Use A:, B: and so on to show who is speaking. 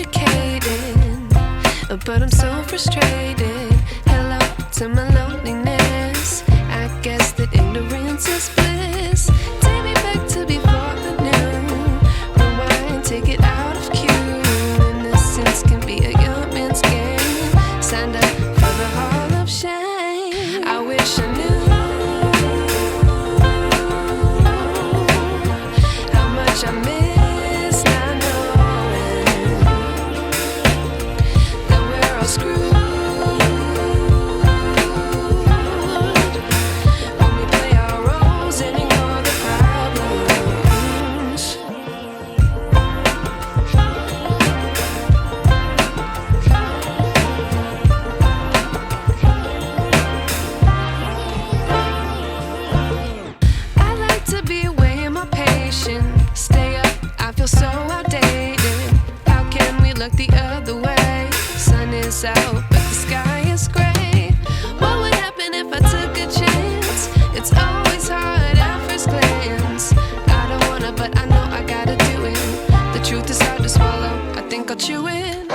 A: educated, but I'm so frustrated. Hello to my loneliness. I guess that ignorance is bliss. Take me back to before the new. Rewind, take it out of cue. Innocence can be a young man's game. Signed up for the hall of shame. I wish I knew how much I miss not knowing that we're all screwed when we play our roles and ignore the problems. I like to be away in my patience. Stay up, I feel so outdated. How can we look the other way? Sun is out, but the sky is gray. What would happen if I took a chance? It's always hard at first glance. I don't wanna, but I know I gotta do it. The truth is hard to swallow, I think I'll chew it.